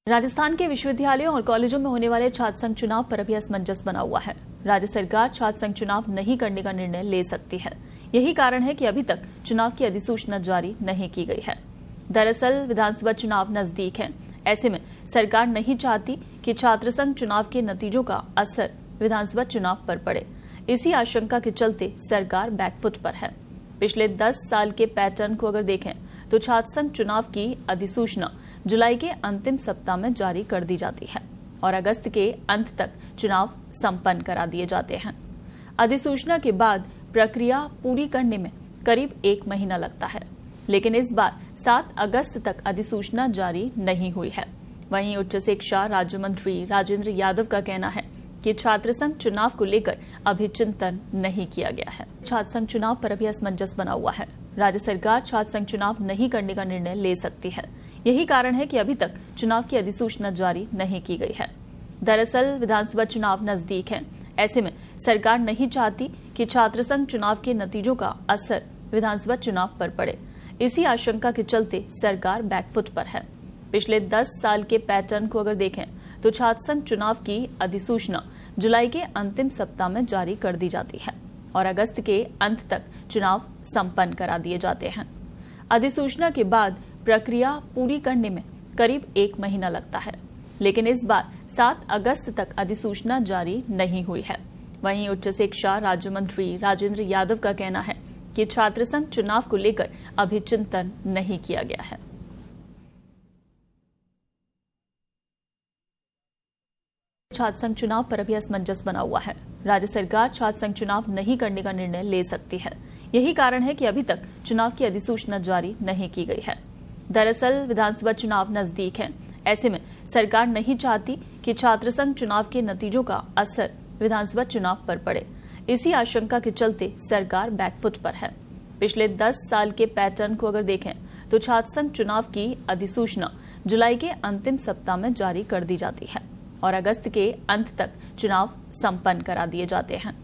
राजस्थान के विश्वविद्यालयों और कॉलेजों में होने वाले छात्र संघ चुनाव पर अभी असमंजस बना हुआ है। राज्य सरकार छात्र संघ चुनाव नहीं करने का निर्णय ले सकती है। यही कारण है कि अभी तक चुनाव की अधिसूचना जारी नहीं की गई है। दरअसल विधानसभा चुनाव नजदीक है। ऐसे में सरकार नहीं चाहती कि छात्र संघ चुनाव के नतीजों का असर विधानसभा चुनाव पर पड़े। इसी आशंका के चलते सरकार बैकफुट पर है। पिछले 10 साल के पैटर्न को अगर देखें तो छात्र संघ चुनाव की अधिसूचना जुलाई के अंतिम सप्ताह में जारी कर दी जाती है और अगस्त के अंत तक चुनाव संपन्न करा दिए जाते हैं। अधिसूचना के बाद प्रक्रिया पूरी करने में करीब 1 महीना लगता है, लेकिन इस बार 7 अगस्त तक अधिसूचना जारी नहीं हुई है। वहीं उच्च शिक्षा राज्य मंत्री राजेंद्र यादव का कहना है कि छात्र संघ चुनाव को लेकर अभी चिंतन नहीं किया गया है। छात्र संघ चुनाव पर अभी असमंजस बना हुआ है। राज्य सरकार छात्र संघ चुनाव नहीं करने का निर्णय ले सकती है। यही कारण है कि अभी तक चुनाव की अधिसूचना जारी नहीं की गई है। दरअसल विधानसभा चुनाव नजदीक है। ऐसे में सरकार नहीं चाहती कि छात्र संघ चुनाव के नतीजों का असर विधानसभा चुनाव पर पड़े। इसी आशंका के चलते सरकार बैकफुट पर है। पिछले 10 साल के पैटर्न को अगर देखें तो छात्र संघ चुनाव की अधिसूचना जुलाई के अंतिम सप्ताह में जारी कर दी जाती है और अगस्त के अंत तक चुनाव संपन्न करा दिए जाते हैं। अधिसूचना के बाद प्रक्रिया पूरी करने में करीब 1 महीना लगता है, लेकिन इस बार 7 अगस्त तक अधिसूचना जारी नहीं हुई है। वहीं उच्च शिक्षा राज्य मंत्री राजेंद्र यादव का कहना है कि छात्र संघ चुनाव को लेकर अभी चिंतन नहीं किया गया है। छात्र संघ चुनाव पर अभी असमंजस बना हुआ है। राज्य सरकार छात्र संघ चुनाव नहीं करने का निर्णय ले सकती है। यही कारण है कि अभी तक चुनाव की अधिसूचना जारी नहीं की गई है। दरअसल विधानसभा चुनाव नजदीक है। ऐसे में सरकार नहीं चाहती कि छात्र संघ चुनाव के नतीजों का असर विधानसभा चुनाव पर पड़े। इसी आशंका के चलते सरकार बैकफुट पर है। पिछले 10 साल के पैटर्न को अगर देखें तो छात्र संघ चुनाव की अधिसूचना जुलाई के अंतिम सप्ताह में जारी कर दी जाती है और अगस्त के अंत तक चुनाव संपन्न करा दिए जाते हैं।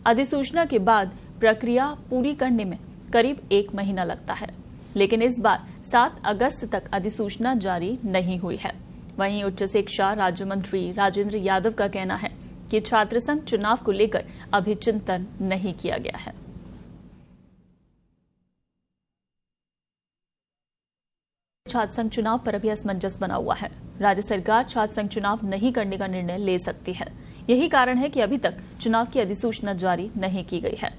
अधिसूचना के बाद प्रक्रिया पूरी करने में करीब 1 महीना लगता है, लेकिन इस बार 7 अगस्त तक अधिसूचना जारी नहीं हुई है। वहीं उच्च शिक्षा राज्य मंत्री राजेंद्र यादव का कहना है कि छात्र संघ चुनाव को लेकर अभी चिंतन नहीं किया गया है। छात्र संघ चुनाव पर अभी असमंजस बना हुआ है। राज्य सरकार छात्र संघ चुनाव नहीं करने का निर्णय ले सकती है। यही कारण है कि अभी तक चुनाव की अधिसूचना जारी नहीं की गई है।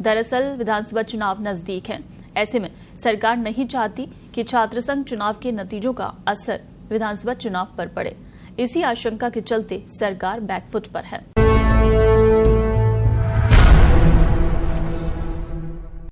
दरअसल विधानसभा चुनाव नजदीक है। ऐसे में सरकार नहीं चाहती कि छात्र संघ चुनाव के नतीजों का असर विधानसभा चुनाव पर पड़े। इसी आशंका के चलते सरकार बैकफुट पर है।